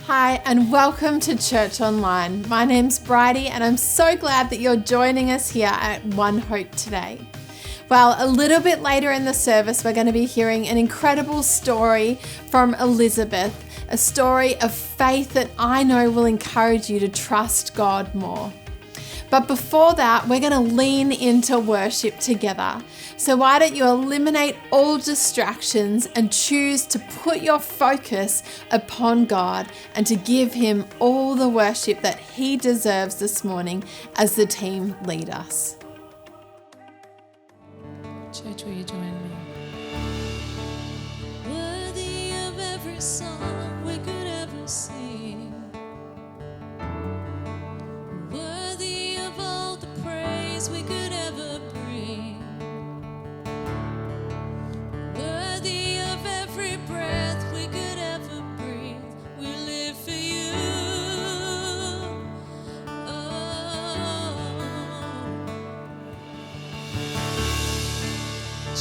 Hi, and welcome to Church Online. My name's Bridie, and I'm so glad that you're joining us here at One Hope today. Well, a little bit later in the service, we're going to be hearing an incredible story from Elizabeth, a story of faith that I know will encourage you to trust God more. But before that, we're going to lean into worship together. So why don't you eliminate all distractions and choose to put your focus upon God and to give Him all the worship that He deserves this morning as the team lead us. Church, will you join me? Worthy of every song we could ever sing. Worthy of all the praise we could ever bring. Worthy of every breath we could ever breathe. We live for you.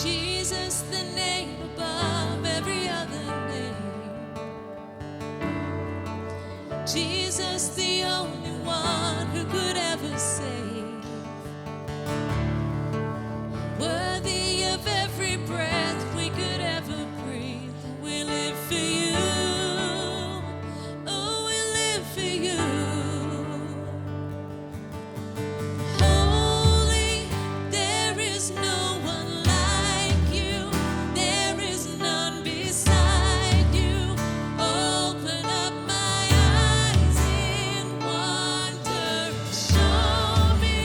Jesus, the name above every other name. Jesus, the only one who could ever save. Worthy of every breath we could ever breathe. We live for you. Oh, we live for you. Holy, there is no one like you. There is none beside you. Open up my eyes in wonder. Show me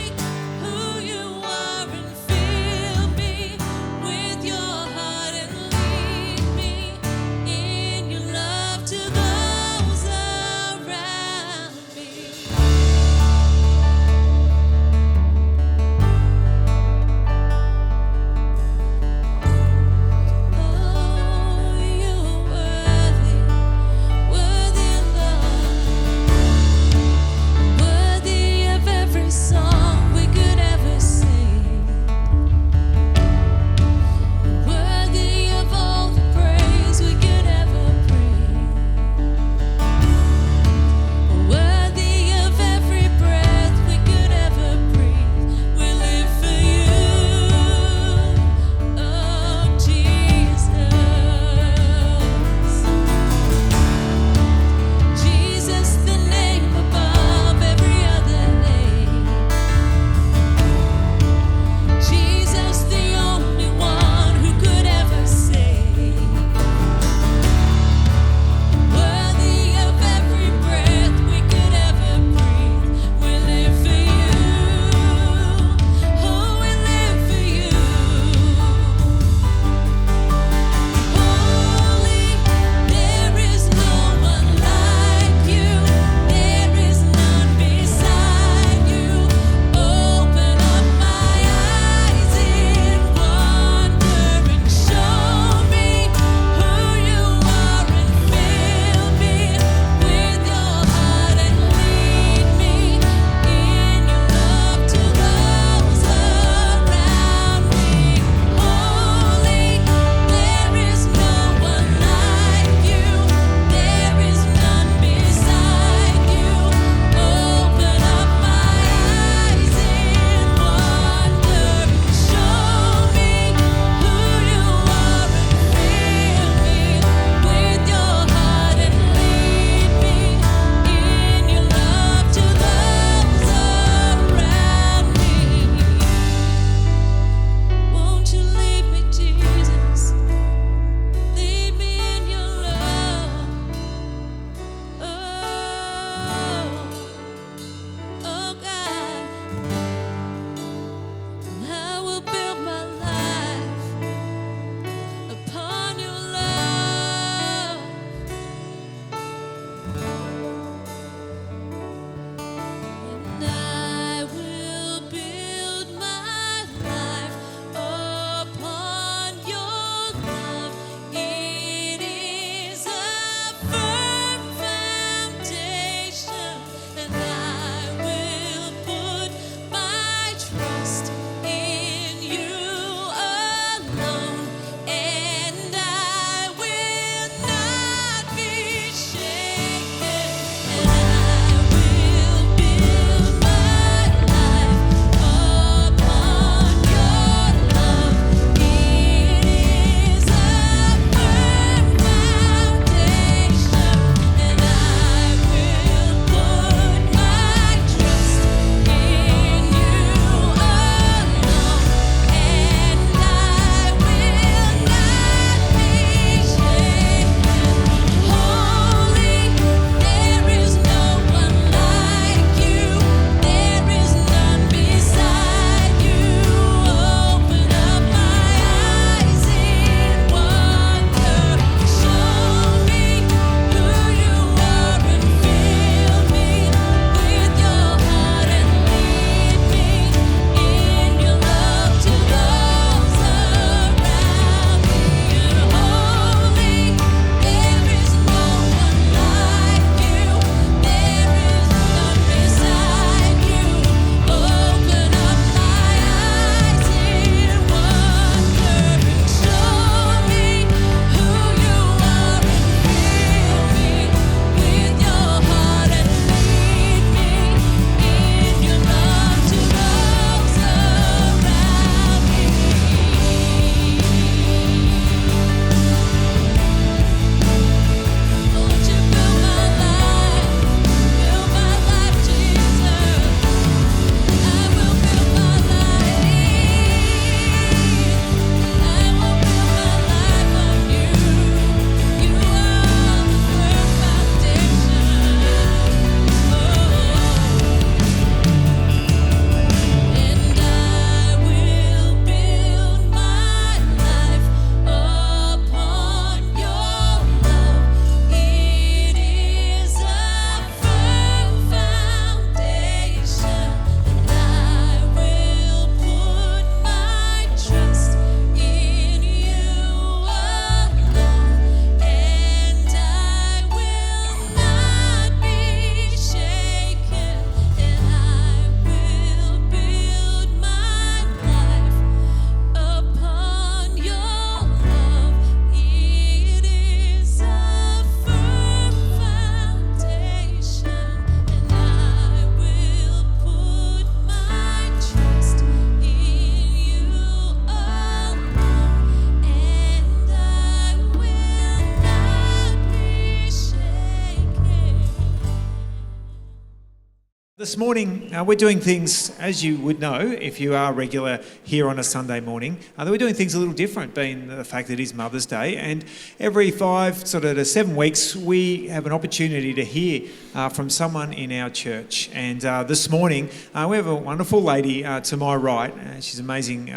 This morning, we're doing things, as you would know, if you are regular here on a Sunday morning, that we're doing things a little different, being the fact that it is Mother's Day. And every 5 to 7 weeks, we have an opportunity to hear from someone in our church. And this morning, we have a wonderful lady to my right. She's an amazing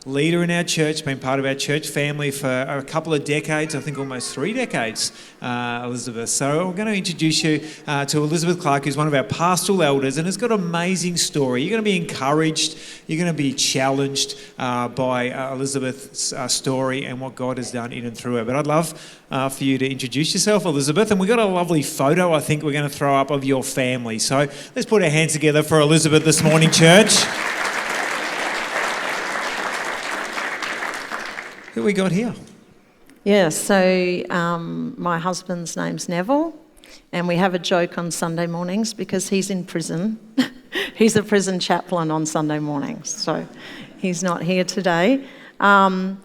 leader in our church, been part of our church family for a couple of decades, I think almost 3 decades, Elizabeth. So I'm going to introduce you to Elizabeth Clarke, who's one of our pastoral elders, and has got an amazing story. You're going to be encouraged, you're going to be challenged by Elizabeth's story and what God has done in and through her. But I'd love for you to introduce yourself, Elizabeth, and we've got a lovely photo I think we're going to throw up of your family. So let's put our hands together for Elizabeth this morning, church. Who we got here? Yeah, so my husband's name's Neville, and we have a joke on Sunday mornings because he's in prison. He's a prison chaplain on Sunday mornings, so he's not here today. Then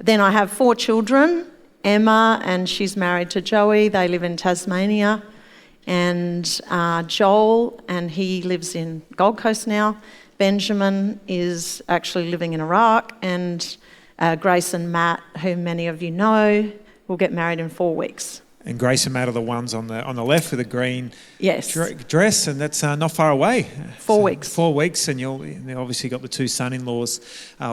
I have 4 children, Emma, and she's married to Joey. They live in Tasmania. And Joel, and he lives in Gold Coast now. Benjamin is actually living in Iraq, and Grace and Matt, who many of you know, will get married in 4 weeks. And Grace and Matt are the ones on the left with a green dress, and that's not far away. 4 weeks. 4 weeks, and you've obviously got the 2 son-in-laws,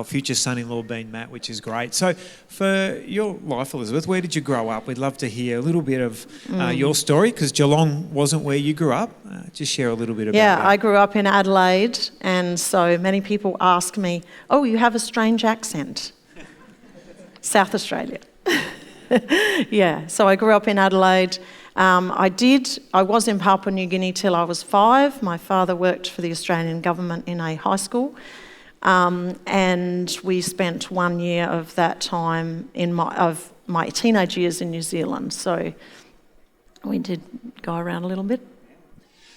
future son-in-law being Matt, which is great. So for your life, Elizabeth, where did you grow up? We'd love to hear a little bit of your story, because Geelong wasn't where you grew up. Just share a little bit about that. Yeah, I grew up in Adelaide, and so many people ask me, oh, you have a strange accent. South Australia. Yeah, so I grew up in Adelaide. I was in Papua New Guinea till I was 5. My father worked for the Australian government in a high school, and we spent 1 year of that time of my teenage years in New Zealand. So we did go around a little bit.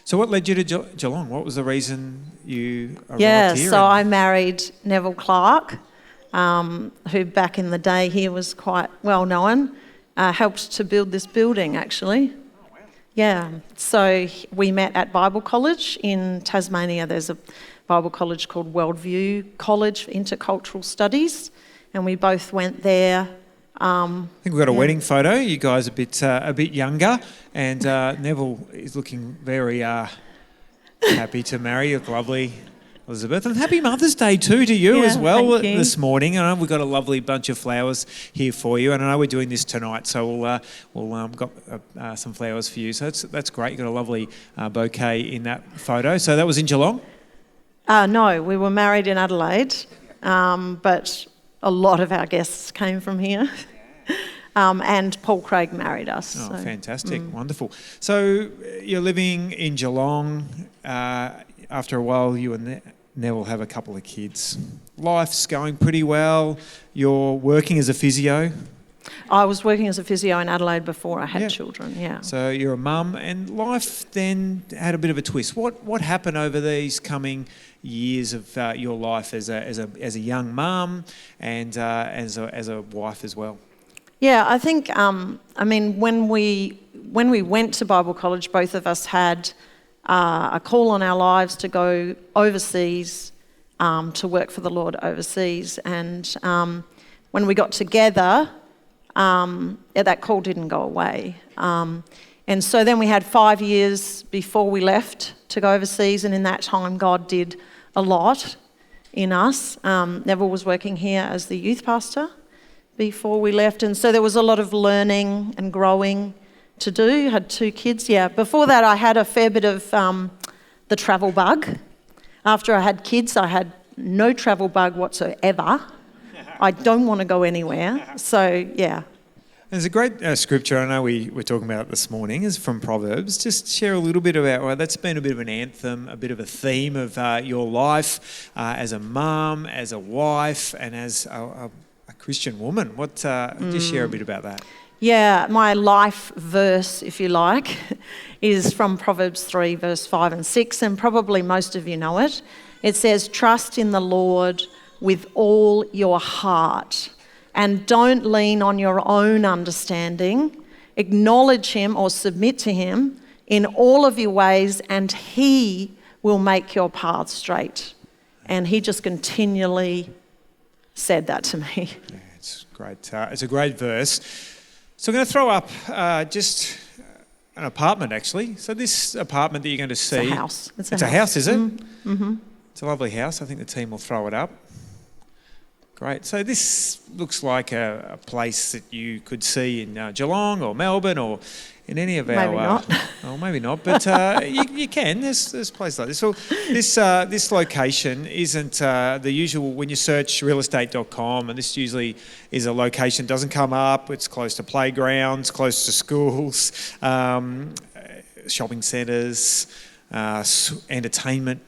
So what led you to Geelong? What was the reason you arrived here? So I married Neville Clarke, who back in the day here was quite well known, helped to build this building actually. Oh, wow. Yeah, so we met at Bible College in Tasmania. There's a Bible college called Worldview College for Intercultural Studies, and we both went there. I think we've got a wedding photo. You guys are a bit younger, and Neville is looking very happy to marry. You look lovely, Elizabeth, and happy Mother's Day too to you as well this morning. I know we've got a lovely bunch of flowers here for you, and I know we're doing this tonight, so we'll got some flowers for you. So that's great. You've got a lovely bouquet in that photo. So that was in Geelong? No, we were married in Adelaide, but a lot of our guests came from here. And Paul Craig married us. Oh, so. Fantastic. Wonderful. So you're living in Geelong. After a while, you and Neville have a couple of kids. Life's going pretty well. You're working as a physio. I was working as a physio in Adelaide before I had children, yeah. So you're a mum, and life then had a bit of a twist. What happened over these coming years of your life as a young mum and as a wife as well? Yeah, I think when we went to Bible college, both of us had a call on our lives to go overseas, to work for the Lord overseas. And when we got together, that call didn't go away. And so then we had 5 years before we left to go overseas, and in that time God did a lot in us. Neville was working here as the youth pastor before we left, and so there was a lot of learning and growing to do. Had 2 kids, Before that I had a fair bit of the travel bug. After I had kids, I had no travel bug whatsoever. I don't want to go anywhere, so yeah. There's a great scripture, I know we were talking about it this morning, is from Proverbs. Just share a little bit about, that's been a bit of an anthem, a bit of a theme of your life as a mum, as a wife, and as a Christian woman. Just share a bit about that. Yeah, my life verse, if you like, is from Proverbs 3, verse 5 and 6, and probably most of you know it. It says, "Trust in the Lord with all your heart, and don't lean on your own understanding. Acknowledge him or submit to him in all of your ways, and he will make your path straight. And he just continually said that to me. Yeah, it's great. It's a great verse. So I'm going to throw up just an apartment, actually. So this apartment that you're going to see... It's a house. It's a house, is it? Mm-hmm. It's a lovely house. I think the team will throw it up. Great. So this looks like a place that you could see in Geelong or Melbourne or in any of our... Maybe not. Well, maybe not, but you can. There's places like this. So this location isn't the usual... When you search realestate.com, and this usually is a location, doesn't come up. It's close to playgrounds, close to schools, shopping centres, entertainment,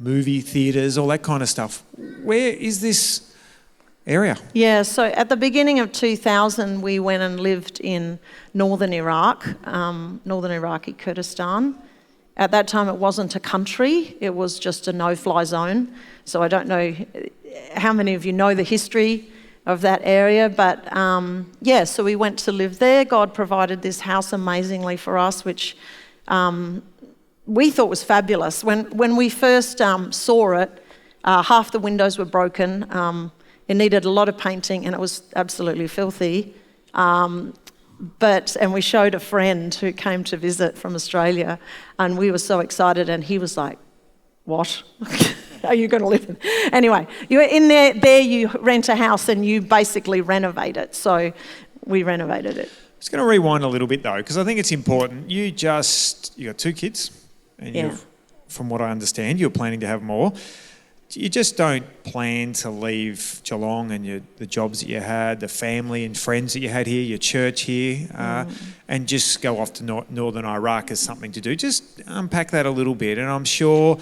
movie theatres, all that kind of stuff. Where is this area? Yeah, so at the beginning of 2000, we went and lived in northern Iraq, northern Iraqi Kurdistan. At that time, it wasn't a country, it was just a no-fly zone. So I don't know how many of you know the history of that area, but so we went to live there. God provided this house amazingly for us, which we thought was fabulous. When we first saw it, half the windows were broken. It needed a lot of painting, and it was absolutely filthy. And we showed a friend who came to visit from Australia, and we were so excited, and he was like, "What? Are you going to live in?" Anyway, you're in there you rent a house and you basically renovate it. So we renovated it. I'm just going to rewind a little bit though, because I think it's important. You got 2 kids, and from what I understand, you're planning to have more. You just don't plan to leave Geelong and the jobs that you had, the family and friends that you had here, your church here, and just go off to northern Iraq as something to do. Just unpack that a little bit. And I'm sure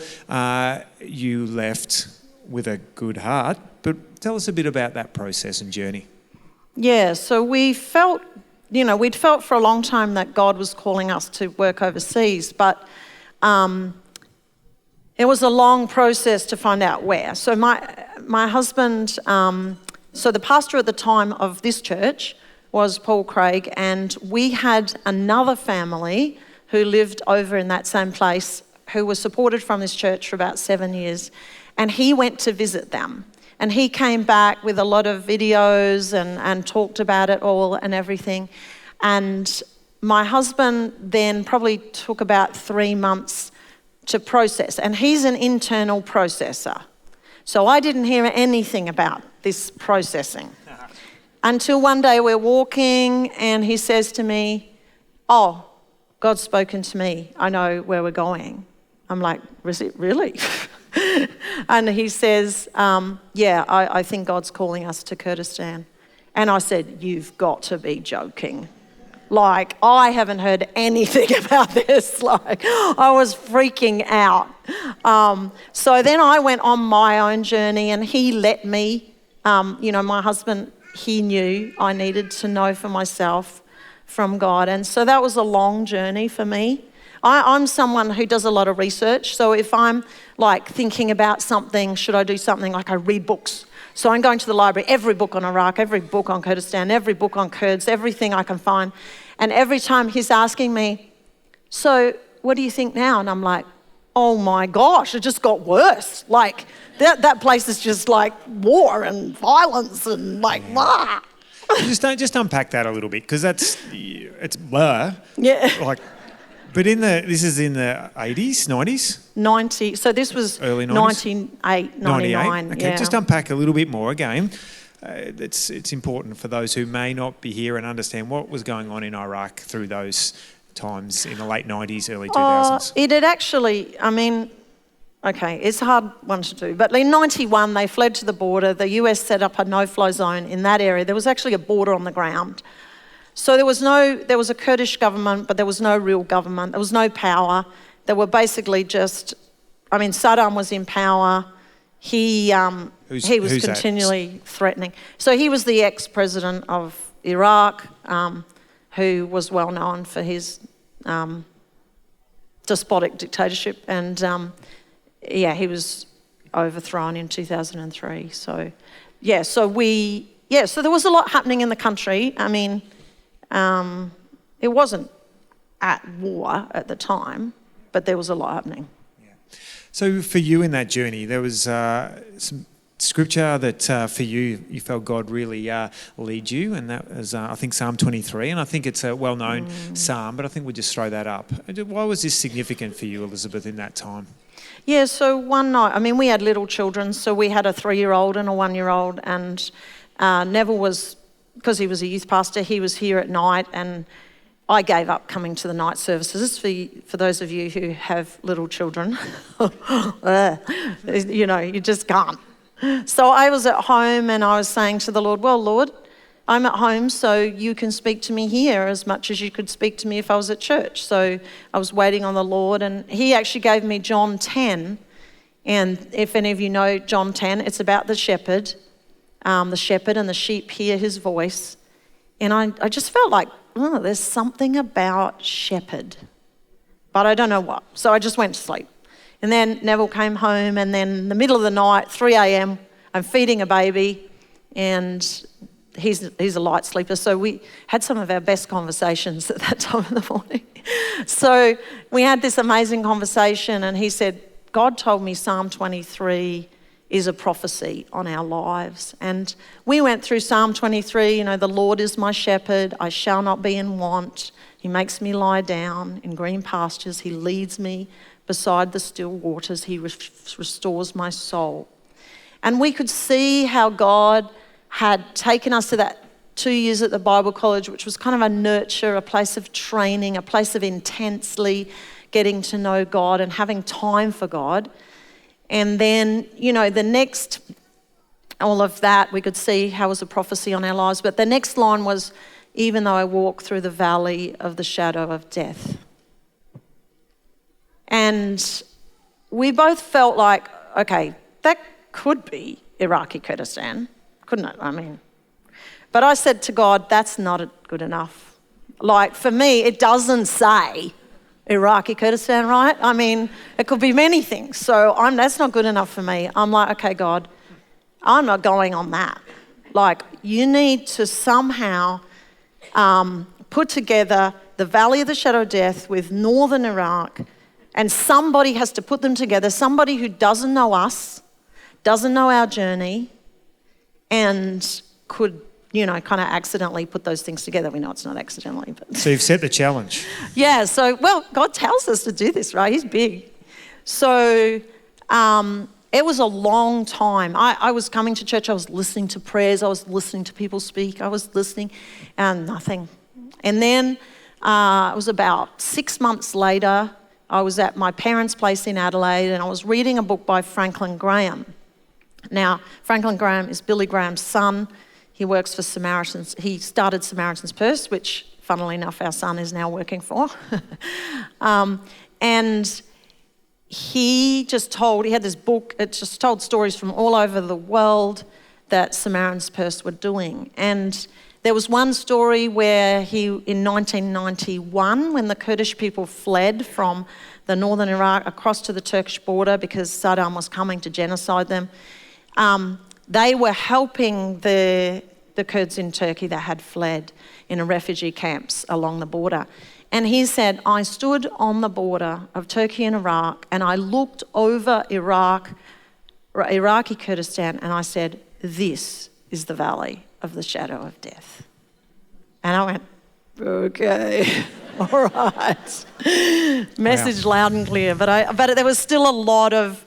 you left with a good heart, but tell us a bit about that process and journey. Yeah, so we felt, we'd felt for a long time that God was calling us to work overseas, but it was a long process to find out where. So my husband, so the pastor at the time of this church was Paul Craig, and we had another family who lived over in that same place who was supported from this church for about 7 years, and he went to visit them. And he came back with a lot of videos and talked about it all and everything. And my husband then probably took about 3 months to process, and he's an internal processor. So I didn't hear anything about this processing until one day we're walking and he says to me, "Oh, God's spoken to me. I know where we're going." I'm like, "Was it really?" And he says, I think God's calling us to Kurdistan. And I said, "You've got to be joking." Like, I haven't heard anything about this. Like, I was freaking out. So then I went on my own journey, and he let me, my husband, he knew I needed to know for myself from God. And so that was a long journey for me. I'm someone who does a lot of research. So if I'm like thinking about something, should I do something, like I read books. So I'm going to the library, every book on Iraq, every book on Kurdistan, every book on Kurds, everything I can find. And every time he's asking me, "So what do you think now?" And I'm like, "Oh my gosh, it just got worse. Like that place is just like war and violence and like, blah." Just unpack that a little bit, because it's blah. Yeah. Like, but this is in the 80s, 90s? 90. So this was early 90s? 98, 99. Okay, just unpack a little bit more again. It's important for those who may not be here and understand what was going on in Iraq through those times in the late 90s, early 2000s. It had actually, it's a hard one to do. But in 91, they fled to the border. The US set up a no-fly zone in that area. There was actually a border on the ground. So there was a Kurdish government, but there was no real government. There was no power. They were basically just, Saddam was in power. He was continually threatening. So he was the ex-president of Iraq, who was well known for his despotic dictatorship. And he was overthrown in 2003. So there was a lot happening in the country. It wasn't at war at the time, but there was a lot happening. So for you in that journey, there was some scripture that for you felt God really lead you, and that was I think Psalm 23, and I think it's a well-known psalm, but I think we'll just throw that up. Why was this significant for you, Elizabeth, in that time? Yeah, so one night, I mean, we had little children, so we had a 3-year-old and a 1-year-old, and Neville was, because he was a youth pastor, he was here at night, and I gave up coming to the night services. For those of you who have little children, you just can't. So I was at home and I was saying to the Lord, well, Lord, I'm at home, so you can speak to me here as much as you could speak to me if I was at church. So I was waiting on the Lord, and he actually gave me John 10. And if any of you know John 10, it's about the shepherd and the sheep hear his voice. And I just felt like, there's something about shepherd, but I don't know what. So I just went to sleep. And then Neville came home, and then in the middle of the night, 3 a.m., I'm feeding a baby, and he's a light sleeper. So we had some of our best conversations at that time in the morning. So we had this amazing conversation, and he said, God told me Psalm 23 is a prophecy on our lives. And we went through Psalm 23, the Lord is my shepherd, I shall not be in want. He makes me lie down in green pastures. He leads me beside the still waters. He restores my soul. And we could see how God had taken us to that 2 years at the Bible college, which was kind of a nurture, a place of training, a place of intensely getting to know God and having time for God. And then, the next, all of that, we could see how it was a prophecy on our lives. But the next line was, even though I walk through the valley of the shadow of death. And we both felt like, okay, that could be Iraqi Kurdistan, couldn't it? But I said to God, that's not good enough. Like, for me, it doesn't say Iraqi Kurdistan, right? It could be many things. So that's not good enough for me. I'm like, okay, God, I'm not going on that. Like, you need to somehow put together the Valley of the Shadow of Death with northern Iraq, and somebody has to put them together, somebody who doesn't know us, doesn't know our journey, and could kind of accidentally put those things together. We know it's not accidentally. But So you've set the challenge. Yeah, so, God tells us to do this, right? He's big. So it was a long time. I was coming to church, I was listening to prayers, I was listening to people speak, I was listening, and nothing. And then it was about 6 months later, I was at my parents' place in Adelaide, and I was reading a book by Franklin Graham. Now, Franklin Graham is Billy Graham's son. He works for Samaritans. He started Samaritan's Purse, which, funnily enough, our son is now working for. And he had this book, it just told stories from all over the world that Samaritan's Purse were doing. And there was one story where in 1991, when the Kurdish people fled from the northern Iraq across to the Turkish border because Saddam was coming to genocide them, they were helping the Kurds in Turkey that had fled in refugee camps along the border. And he said, I stood on the border of Turkey and Iraq, and I looked over Iraqi Kurdistan, and I said, this is the valley of the shadow of death. And I went, okay, all right. Message loud and clear. But there was still a lot of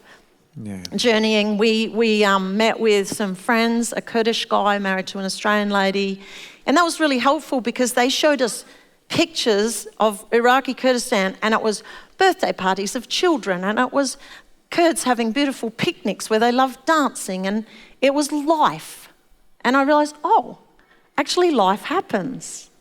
journeying. We met with some friends, a Kurdish guy married to an Australian lady, and that was really helpful because they showed us pictures of Iraqi Kurdistan, and it was birthday parties of children, and it was Kurds having beautiful picnics where they loved dancing, and it was life. And I realised, actually life happens.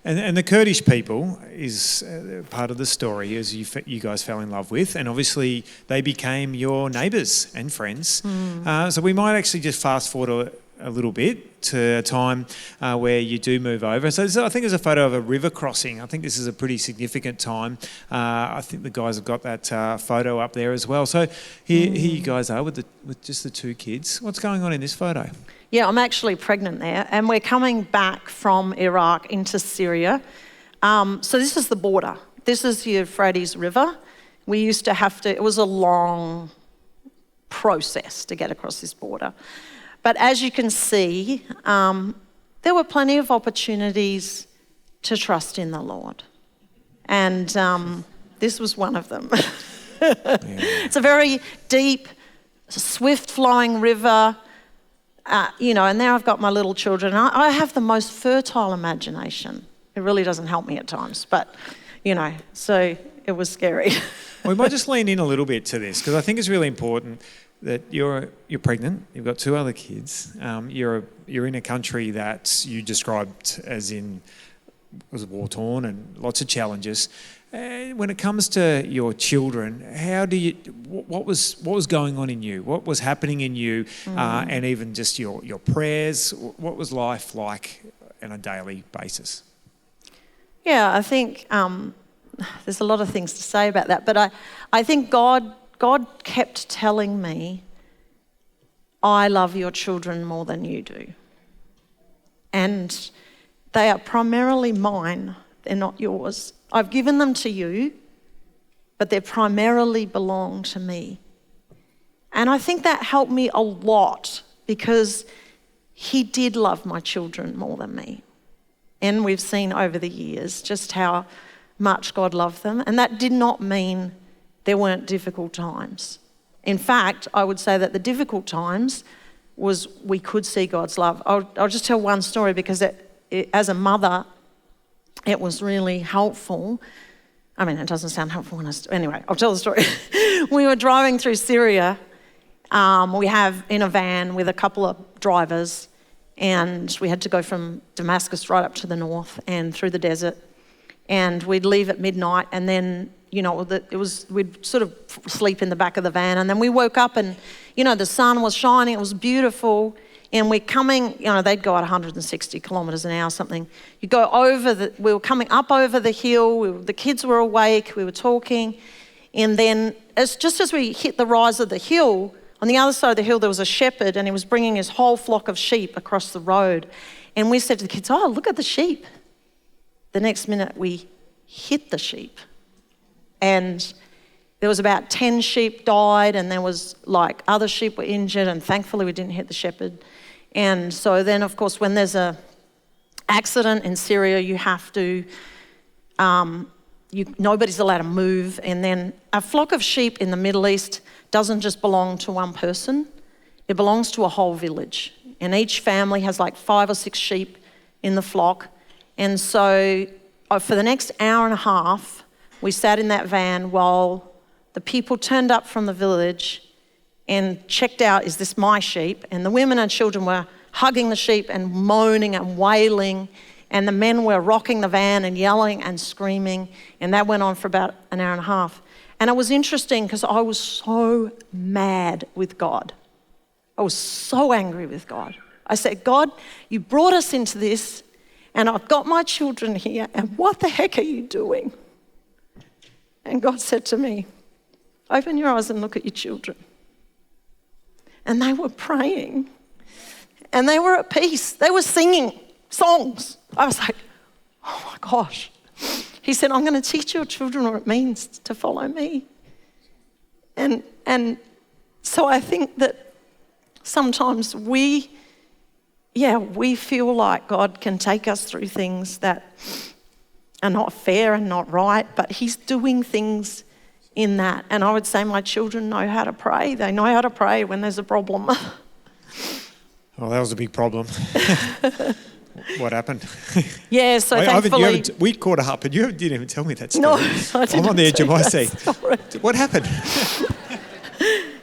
And the Kurdish people is part of the story as you guys fell in love with, and obviously they became your neighbours and friends. So we might actually just fast forward a little bit to a time where you do move over. So I think there's a photo of a river crossing. I think this is a pretty significant time. I think the guys have got that photo up there as well. So here you guys are with just the two kids. What's going on in this photo? Yeah, I'm actually pregnant there, and we're coming back from Iraq into Syria. So this is the border. This is the Euphrates River. We used to have to, it was a long process to get across this border. But as you can see, there were plenty of opportunities to trust in the Lord. And this was one of them. It's a very deep, swift-flowing river, and there I've got my little children. I have the most fertile imagination. It really doesn't help me at times, but, so it was scary. We might just lean in a little bit to this, because I think it's really important that you're pregnant, you've got 2 other kids, you're in a country that you described as was war-torn and lots of challenges. When it comes to your children, what was going on in you? What was happening in you? And even just your prayers, what was life like on a daily basis? Yeah, I think there's a lot of things to say about that, but I think God kept telling me, I love your children more than you do. And they are primarily mine, they're not yours. I've given them to you, but they primarily belong to me. And I think that helped me a lot because he did love my children more than me. And we've seen over the years just how much God loved them. And that did not mean there weren't difficult times. In fact, I would say that the difficult times was we could see God's love. I'll just tell one story because as a mother, it was really helpful. I mean, it doesn't sound helpful anyway, I'll tell the story. We were driving through Syria. We have in a van with a couple of drivers, and we had to go from Damascus right up to the north and through the desert. And we'd leave at midnight, and then, we'd sort of sleep in the back of the van. And then we woke up and, the sun was shining, it was beautiful. And we're coming, they'd go at 160 kilometres an hour or something. We were coming up over the hill, the kids were awake, we were talking. And then just as we hit the rise of the hill, on the other side of the hill there was a shepherd, and he was bringing his whole flock of sheep across the road. And we said to the kids, oh, look at the sheep. The next minute we hit the sheep. And there was about 10 sheep died, and there was other sheep were injured, and thankfully we didn't hit the shepherd. And so then, of course, when there's a accident in Syria, you have to, nobody's allowed to move. And then a flock of sheep in the Middle East doesn't just belong to one person, it belongs to a whole village. And each family has 5 or 6 sheep in the flock. And so for the next hour and a half, we sat in that van while the people turned up from the village and checked out, is this my sheep? And the women and children were hugging the sheep and moaning and wailing, and the men were rocking the van and yelling and screaming, and that went on for about an hour and a half. And it was interesting because I was so mad with God. I was so angry with God. I said, God, you brought us into this, and I've got my children here, and what the heck are you doing? And God said to me, open your eyes and look at your children. And they were praying, and they were at peace. They were singing songs. I was like, oh my gosh. He said, I'm going to teach your children what it means to follow me. And so I think that sometimes we feel like God can take us through things that are not fair and not right, but he's doing things in that. And I would say my children know how to pray. They know how to pray when there's a problem. Oh, that was a big problem. What happened? Yeah, so thankfully... we caught up, and you didn't even tell me that story. No, I didn't. I'm on the edge of my seat. What happened?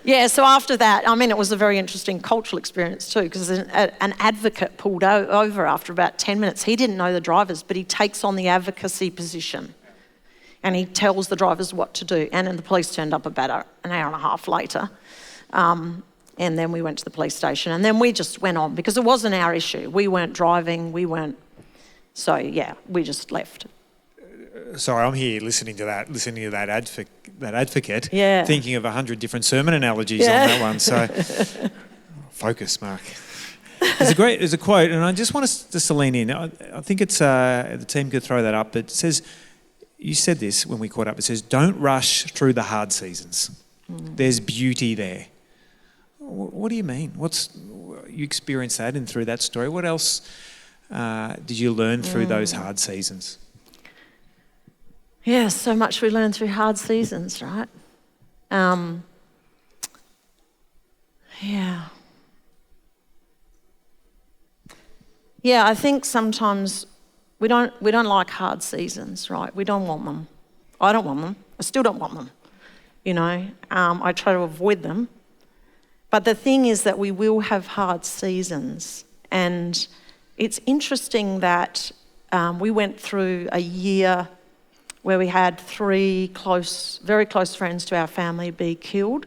Yeah, so after that, it was a very interesting cultural experience too, because an advocate pulled over after about 10 minutes. He didn't know the drivers, but he takes on the advocacy position, and he tells the drivers what to do. And then the police turned up about an hour and a half later. And then we went to the police station, and then we just went on because it wasn't our issue. We weren't driving, so yeah, we just left. Sorry, I'm here listening to that advocate, yeah. Thinking of 100 different sermon analogies on that one. So focus, Mark. There's a quote, and I just want us just to lean in. I think it's the team could throw that up. It says, you said this when we caught up. It says, don't rush through the hard seasons. There's beauty there. What do you mean? You experienced that and through that story. What else did you learn through those hard seasons? Yeah, so much we learn through hard seasons, right? Yeah. Yeah, I think sometimes we don't like hard seasons, right? We don't want them. I don't want them. I still don't want them. I try to avoid them. But the thing is that we will have hard seasons. And it's interesting that we went through a year where we had 3 very close friends to our family be killed.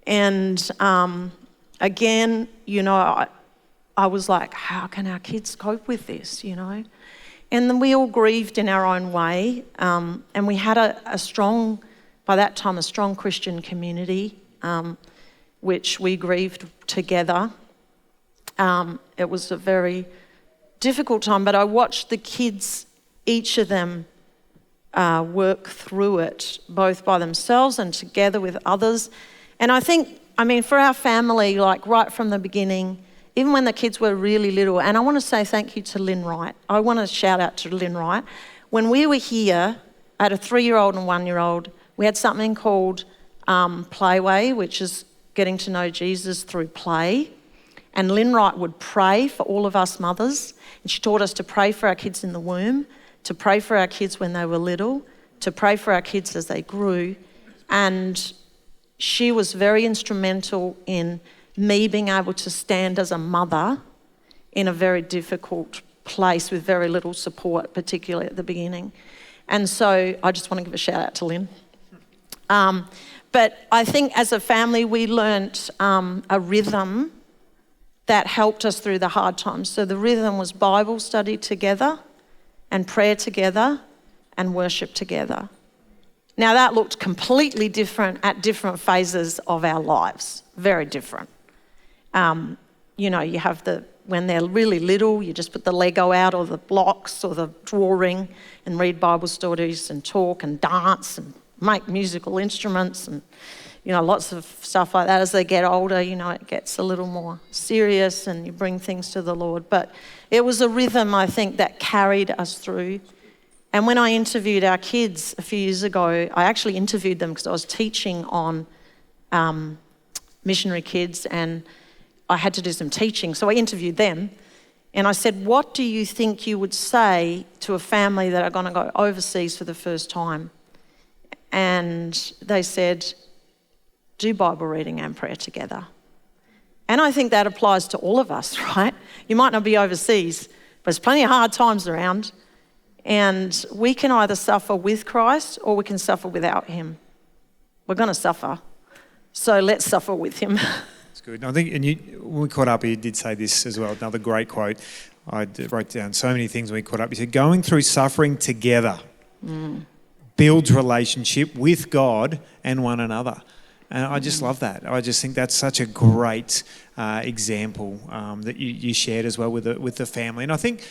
And again, I was like, how can our kids cope with this, And then we all grieved in our own way. And we had by that time, a strong Christian community, which we grieved together. It was a very difficult time, but I watched the kids, each of them, work through it, both by themselves and together with others. And I think, for our family, like right from the beginning, even when the kids were really little, and I want to say thank you to Lynn Wright. I want to shout out to Lynn Wright. When we were here, I had a 3-year-old and 1-year-old. We had something called Playway, which is getting to know Jesus through play. And Lynn Wright would pray for all of us mothers. And she taught us to pray for our kids in the womb, to pray for our kids when they were little, to pray for our kids as they grew. And she was very instrumental in me being able to stand as a mother in a very difficult place with very little support, particularly at the beginning. And so I just want to give a shout out to Lynn. But I think as a family, we learnt a rhythm that helped us through the hard times. So the rhythm was Bible study together and prayer together and worship together. Now that looked completely different at different phases of our lives, very different. You have when they're really little, you just put the Lego out or the blocks or the drawing and read Bible stories and talk and dance and make musical instruments and, lots of stuff like that. As they get older, it gets a little more serious and you bring things to the Lord. But it was a rhythm, I think, that carried us through. And when I interviewed our kids a few years ago, I actually interviewed them because I was teaching on missionary kids and I had to do some teaching. So I interviewed them and I said, what do you think you would say to a family that are going to go overseas for the first time? And they said, do Bible reading and prayer together. And I think that applies to all of us, right? You might not be overseas, but there's plenty of hard times around. And we can either suffer with Christ or we can suffer without him. We're going to suffer. So let's suffer with him. That's good. I think, when we caught up, you did say this as well, another great quote. I wrote down so many things when we caught up. You said, going through suffering together builds relationship with God and one another. And I just love that. I just think that's such a great example that you shared as well with the family. And I think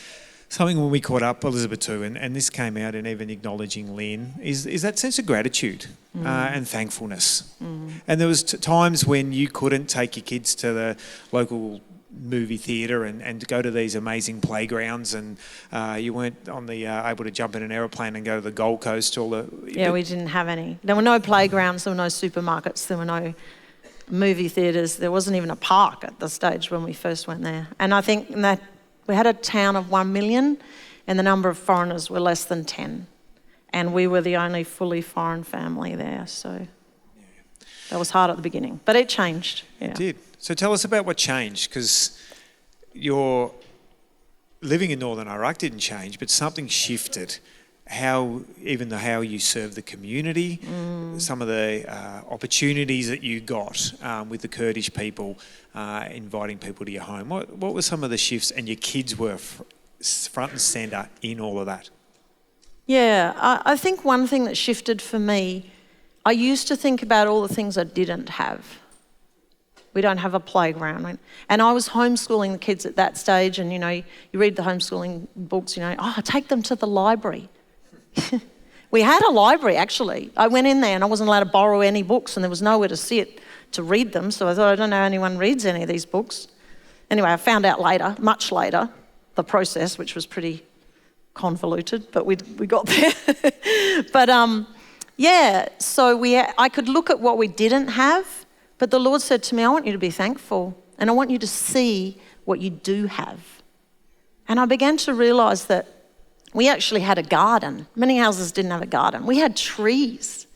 something when we caught up, Elizabeth too, and this came out in even acknowledging Lynn, is that sense of gratitude and thankfulness. And there was times when you couldn't take your kids to the local movie theatre and go to these amazing playgrounds and you weren't able to jump in an aeroplane and go to the Gold Coast. We didn't have any. There were no playgrounds, there were no supermarkets, there were no movie theatres, there wasn't even a park at the stage when we first went there. And I think that we had a town of 1 million and the number of foreigners were less than 10. And we were the only fully foreign family there, so that was hard at the beginning. But it changed. Yeah. It did. So tell us about what changed, because your living in Northern Iraq didn't change, but something shifted. How you serve the community, some of the opportunities that you got with the Kurdish people, inviting people to your home. What were some of the shifts, and your kids were front and centre in all of that? Yeah, I think one thing that shifted for me, I used to think about all the things I didn't have. We don't have a playground. And I was homeschooling the kids at that stage, and you read the homeschooling books, take them to the library. We had a library, actually. I went in there and I wasn't allowed to borrow any books and there was nowhere to sit to read them. So I thought, I don't know how anyone reads any of these books. Anyway, I found out later, much later, the process, which was pretty convoluted, but we got there. But so I could look at what we didn't have, but the Lord said to me, I want you to be thankful and I want you to see what you do have. And I began to realise that we actually had a garden. Many houses didn't have a garden. We had trees.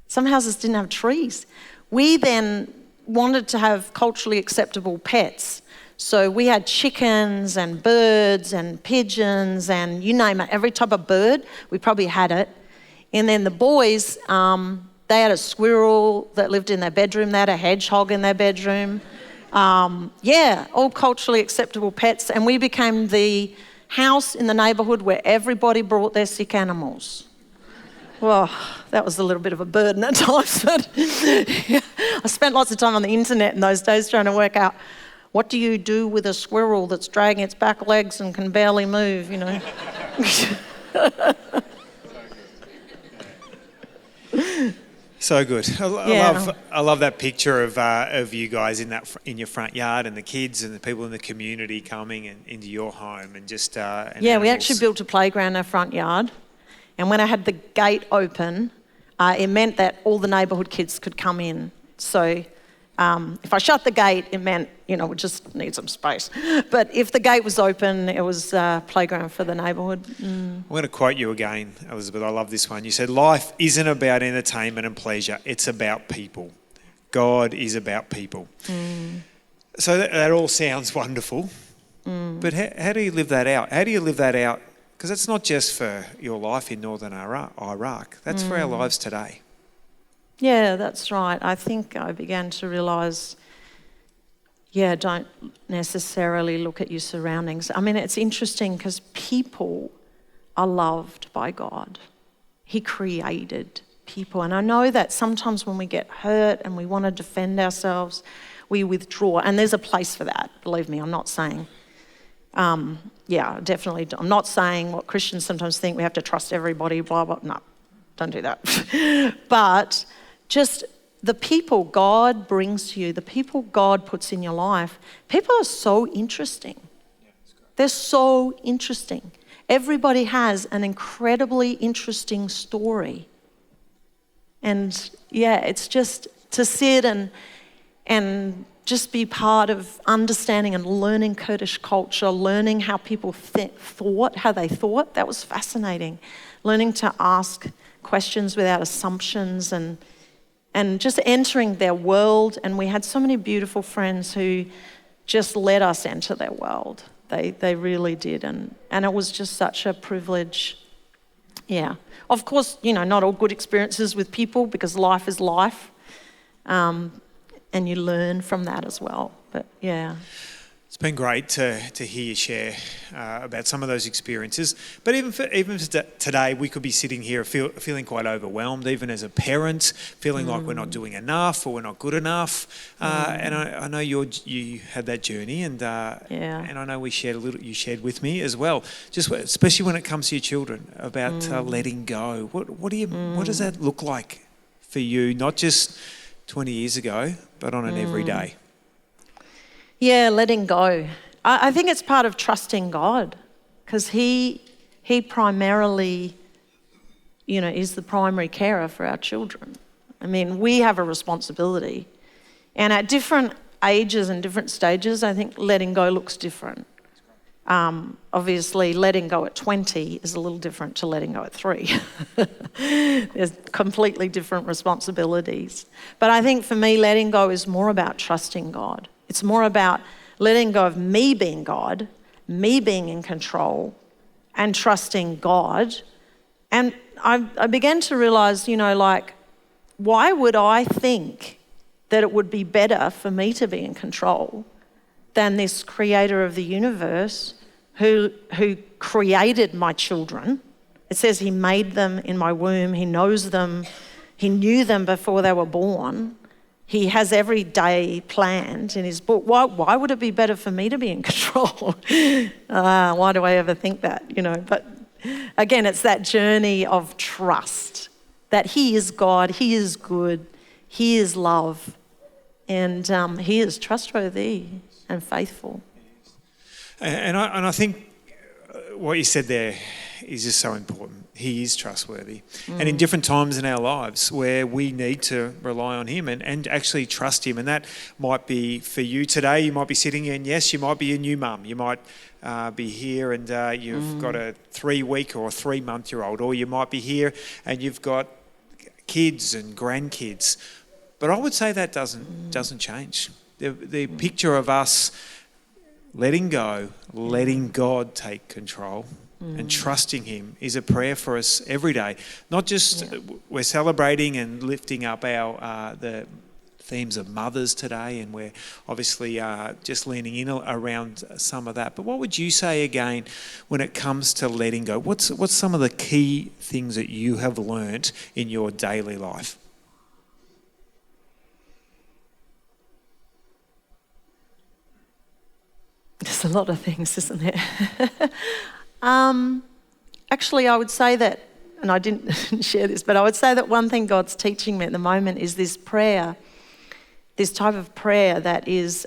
Some houses didn't have trees. We then wanted to have culturally acceptable pets. So we had chickens and birds and pigeons and you name it, every type of bird, we probably had it. And then the boys, they had a squirrel that lived in their bedroom. They had a hedgehog in their bedroom. All culturally acceptable pets. And we became the house in the neighbourhood where everybody brought their sick animals. Well, that was a little bit of a burden at times, but I spent lots of time on the internet in those days trying to work out what do you do with a squirrel that's dragging its back legs and can barely move, you know. So good. I love that picture of you guys in your front yard and the kids and the people in the community coming into your home and just we animals. actually built a playground in our front yard, and when I had the gate open, it meant that all the neighbourhood kids could come in. So if I shut the gate, it meant we just need some space. But if the gate was open, it was a playground for the neighbourhood. I'm going to quote you again, Elizabeth. I love this one. You said, life isn't about entertainment and pleasure. It's about people. God is about people. So that all sounds wonderful. But how do you live that out? How do you live that out? Because it's not just for your life in northern Iraq. That's for our lives today. Yeah, that's right. I think I began to realise, don't necessarily look at your surroundings. I mean, it's interesting because people are loved by God. He created people. And I know that sometimes when we get hurt and we want to defend ourselves, we withdraw. And there's a place for that, believe me. I'm not saying, definitely. I'm not saying what Christians sometimes think, we have to trust everybody, blah, blah. No, don't do that. But just the people God brings to you, the people God puts in your life, people are so interesting. They're so interesting. Everybody has an incredibly interesting story. And it's just to sit and just be part of understanding and learning Kurdish culture, learning how people how they thought. That was fascinating. Learning to ask questions without assumptions and just entering their world. And we had so many beautiful friends who just let us enter their world. They really did. And it was just such a privilege. Yeah. Of course, not all good experiences with people because life is life. And you learn from that as well. But yeah. It's been great to hear you share about some of those experiences. But even for today, we could be sitting here feeling quite overwhelmed, even as a parent, feeling like we're not doing enough or we're not good enough. And I know you had that journey, and I know you shared with me as well. Just especially when it comes to your children about letting go. What does that look like for you? Not just 20 years ago, but on an everyday. Yeah, letting go. I think it's part of trusting God because He primarily, is the primary carer for our children. I mean, we have a responsibility. And at different ages and different stages, I think letting go looks different. Obviously, letting go at 20 is a little different to letting go at 3. There's completely different responsibilities. But I think for me, letting go is more about trusting God. It's more about letting go of me being God, me being in control, and trusting God. And I began to realise, why would I think that it would be better for me to be in control than this creator of the universe who created my children? It says he made them in my womb. He knows them. He knew them before they were born. He has every day planned in his book. Why would it be better for me to be in control? Why do I ever think that? But Again, it's that journey of trust that He is God, He is good, He is love, and He is trustworthy and faithful. And I think what you said there is just so important. He is trustworthy. And in different times in our lives where we need to rely on Him and actually trust Him. And that might be for you today. You might be sitting here and yes, you might be a new mum. You might be here and you've got a 3-week or a 3-month-year-old. Or you might be here and you've got kids and grandkids. But I would say that doesn't change. The picture of us letting go, letting God take control and trusting Him is a prayer for us every day. Not just we're celebrating and lifting up our the themes of mothers today, and we're obviously just leaning in around some of that. But what would you say again when it comes to letting go? What's some of the key things that you have learnt in your daily life? There's a lot of things, isn't there? Actually, I would say that, and I didn't share this, but I would say that one thing God's teaching me at the moment is this prayer, this type of prayer that is,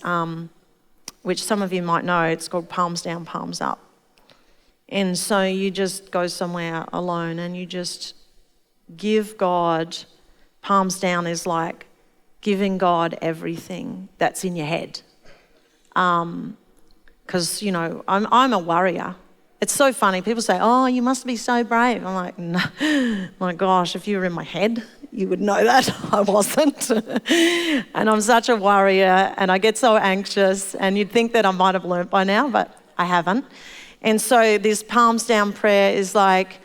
which some of you might know, it's called palms down, palms up. And so you just go somewhere alone and you just give God, palms down is like giving God everything that's in your head. Because, you know, I'm a worrier. It's so funny. People say, oh, you must be so brave. I'm like, no, my gosh, if you were in my head, you would know that I wasn't. And I'm such a worrier and I get so anxious, and you'd think that I might have learnt by now, but I haven't. And so this palms down prayer is like,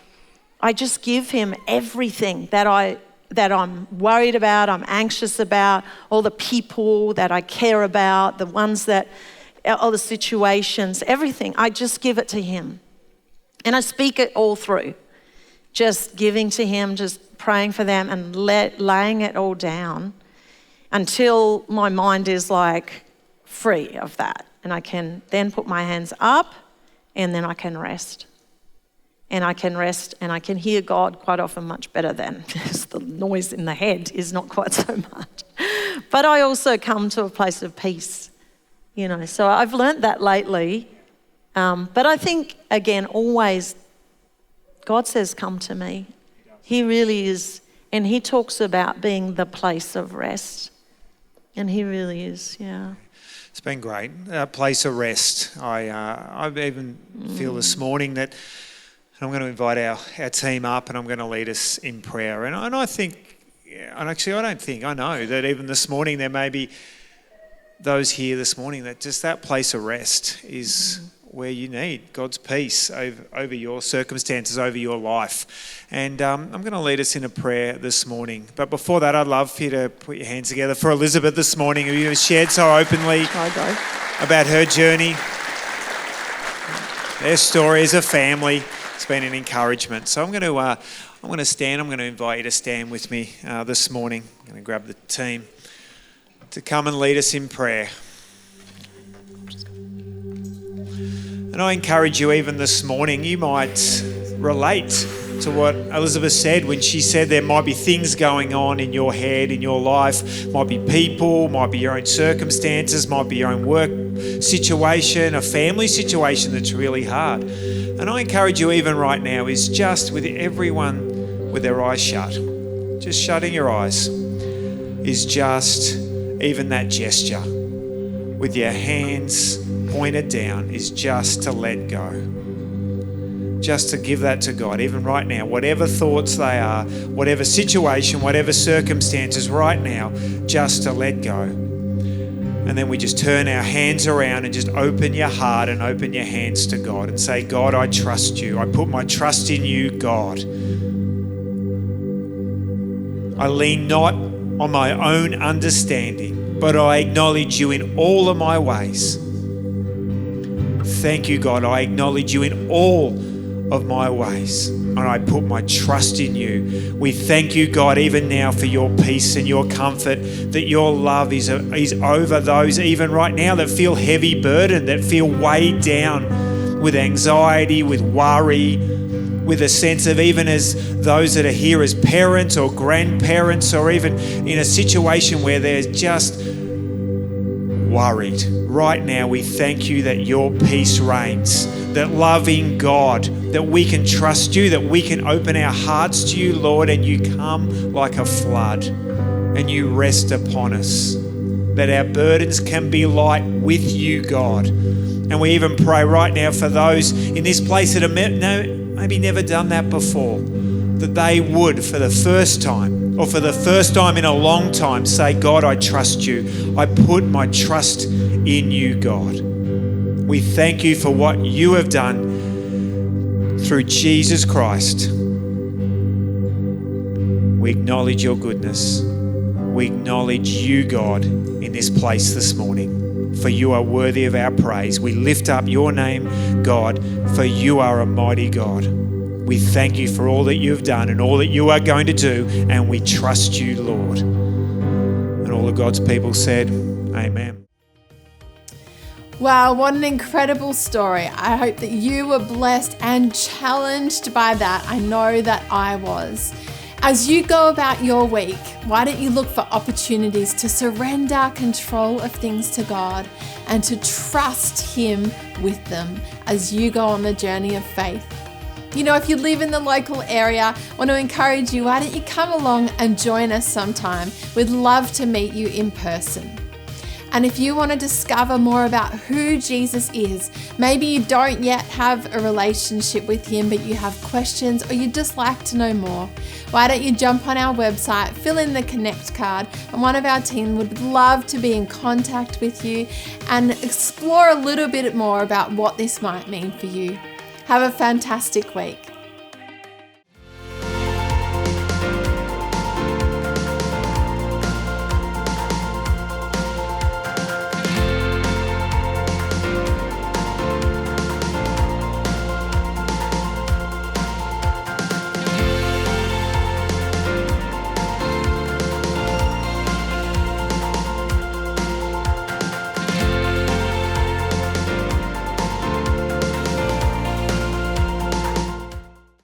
I just give Him everything that I'm worried about, I'm anxious about, all the people that I care about, the ones that, all the situations, everything. I just give it to Him. And I speak it all through, just giving to Him, just praying for them and laying it all down until my mind is like free of that. And I can then put my hands up and then I can rest. And I can rest and I can hear God quite often much better than just the noise in the head is not quite so much. But I also come to a place of peace, you know. So I've learnt that lately. But I think, again, always God says, come to me. He really is. And He talks about being the place of rest. And He really is, yeah. It's been great. Place of rest. I even feel this morning that I'm going to invite our team up and I'm going to lead us in prayer. And I think, and actually I know that even this morning there may be those here this morning that just that place of rest is where you need God's peace over your circumstances, over your life. And I'm going to lead us in a prayer this morning. But before that, I'd love for you to put your hands together for Elizabeth this morning, who has shared so openly about her journey, their story as a family. It's been an encouragement. So I'm going to stand. I'm going to invite you to stand with me this morning. I'm going to grab the team to come and lead us in prayer. And I encourage you, even this morning, you might relate to what Elizabeth said when she said there might be things going on in your head, in your life. Might be people, might be your own circumstances, might be your own work situation, a family situation that's really hard. And I encourage you, even right now, is just with everyone with their eyes shut, just shutting your eyes, is just even that gesture with your hands pointed down is just to let go. Just to give that to God, even right now, whatever thoughts they are, whatever situation, whatever circumstances right now, just to let go. And then we just turn our hands around and just open your heart and open your hands to God and say, God, I trust you. I put my trust in you, God. I lean not on my own understanding, but I acknowledge you in all of my ways. Thank you, God. I acknowledge you in all of my ways, and I put my trust in you. We thank you, God, even now for your peace and your comfort, that your love is over those even right now that feel heavy burdened, that feel weighed down with anxiety, with worry, with a sense of, even as those that are here as parents or grandparents, or even in a situation where they're just worried. Right now, we thank you that your peace reigns, that loving God, that we can trust you, that we can open our hearts to you, Lord, and you come like a flood and you rest upon us, that our burdens can be light with you, God. And we even pray right now for those in this place that have maybe never done that before, that they would, for the first time, or for the first time in a long time, say, God, I trust you. I put my trust in you, God. We thank you for what you have done through Jesus Christ. We acknowledge your goodness. We acknowledge you, God, in this place this morning, for you are worthy of our praise. We lift up your name, God, for you are a mighty God. We thank you for all that you've done and all that you are going to do, and we trust you, Lord. And all of God's people said, amen. Wow, what an incredible story. I hope that you were blessed and challenged by that. I know that I was. As you go about your week, why don't you look for opportunities to surrender control of things to God and to trust Him with them as you go on the journey of faith. You know, if you live in the local area, I want to encourage you, why don't you come along and join us sometime? We'd love to meet you in person. And if you want to discover more about who Jesus is, maybe you don't yet have a relationship with Him, but you have questions or you'd just like to know more, why don't you jump on our website, fill in the Connect card, and one of our team would love to be in contact with you and explore a little bit more about what this might mean for you. Have a fantastic week.